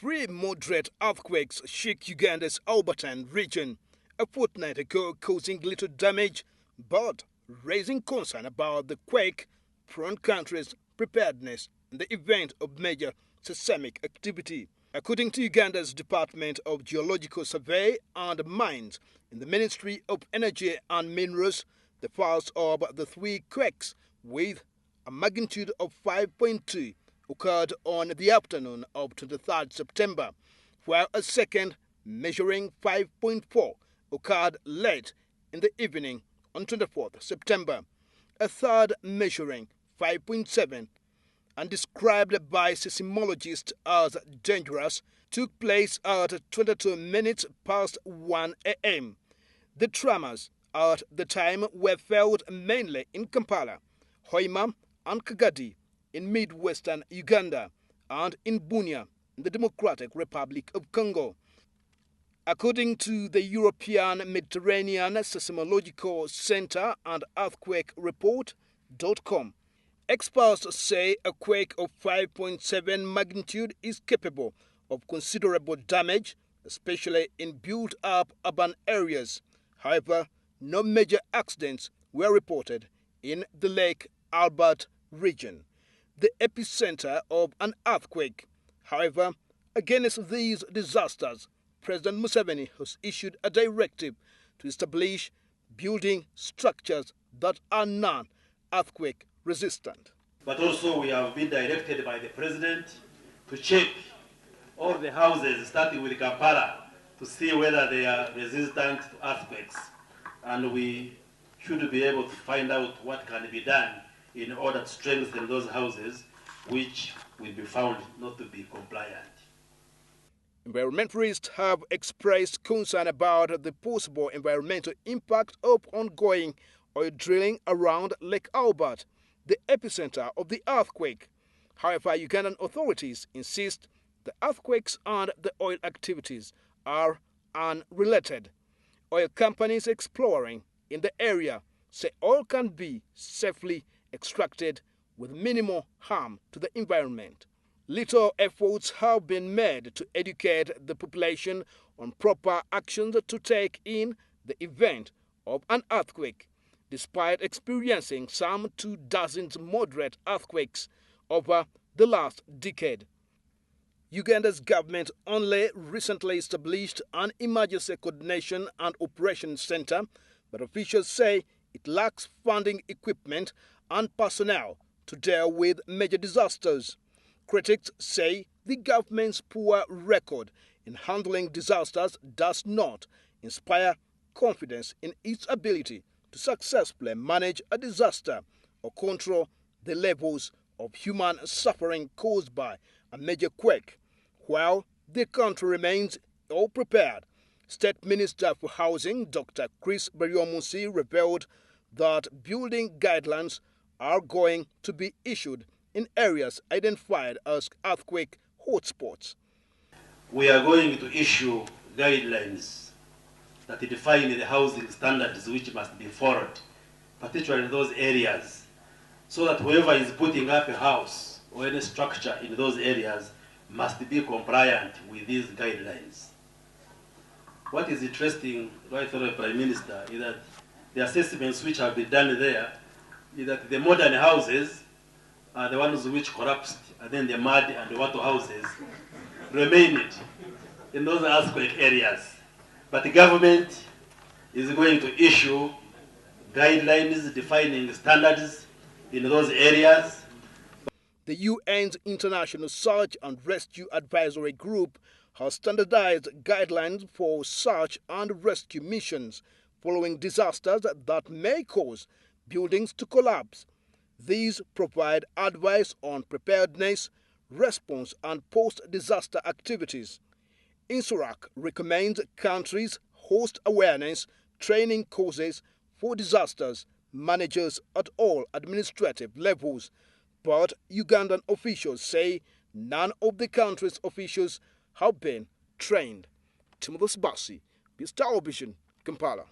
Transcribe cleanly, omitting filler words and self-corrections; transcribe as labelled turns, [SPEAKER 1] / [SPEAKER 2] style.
[SPEAKER 1] Three moderate earthquakes shook Uganda's Albertan region a fortnight ago, causing little damage but raising concern about the quake-prone country's preparedness in the event of major seismic activity. According to Uganda's Department of Geological Survey and Mines in the Ministry of Energy and Minerals, the first of the three quakes with a magnitude of 5.2 occurred on the afternoon of 23rd September, while a second, measuring 5.4, occurred late in the evening on 24th September. A third, measuring 5.7, and described by seismologists as dangerous, took place at 22 minutes past 1 a.m. The tremors at the time were felt mainly in Kampala, Hoima, and Kagadi in mid-western Uganda, and in Bunia in the Democratic Republic of Congo. According to the European Mediterranean Seismological Center and Earthquake Report.com, experts say a quake of 5.7 magnitude is capable of considerable damage, especially in built-up urban areas. However, no major accidents were reported in the Lake Albert region, the epicenter of an earthquake. However, against these disasters, President Museveni has issued a directive to establish building structures that are non-earthquake resistant.
[SPEAKER 2] But also we have been directed by the President to check all the houses, starting with Kampala, to see whether they are resistant to earthquakes. And we should be able to find out what can be done in order to strengthen those houses which will be found not to be compliant.
[SPEAKER 1] Environmentalists have expressed concern about the possible environmental impact of ongoing oil drilling around Lake Albert, the epicenter of the earthquake. However, Ugandan authorities insist the earthquakes and the oil activities are unrelated. Oil companies exploring in the area say oil can be safely extracted with minimal harm to the environment. Little efforts have been made to educate the population on proper actions to take in the event of an earthquake, despite experiencing some 24 moderate earthquakes over the last decade. Uganda's government only recently established an emergency coordination and operations center, but officials say it lacks funding, equipment, and personnel to deal with major disasters. Critics say the government's poor record in handling disasters does not inspire confidence in its ability to successfully manage a disaster or control the levels of human suffering caused by a major quake. While the country remains ill-prepared, State Minister for Housing Dr. Chris Baryomunsi revealed that building guidelines are going to be issued in areas identified as earthquake hotspots.
[SPEAKER 2] We are going to issue guidelines that define the housing standards which must be followed, particularly in those areas, so that whoever is putting up a house or any structure in those areas must be compliant with these guidelines. What is interesting, right, Honourable Prime Minister, is that the assessments which have been done there is that the modern houses are the ones which collapsed, and then the mud and the water houses remained in those earthquake areas. But the government is going to issue guidelines defining standards in those areas.
[SPEAKER 1] The UN's International Search and Rescue Advisory Group has standardized guidelines for search and rescue missions following disasters that may cause buildings to collapse. These provide advice on preparedness, response, and post-disaster activities. INSURAC recommends countries host awareness training courses for disasters managers at all administrative levels, but Ugandan officials say none of the country's officials have been trained. Sibasi, Television, Kampala.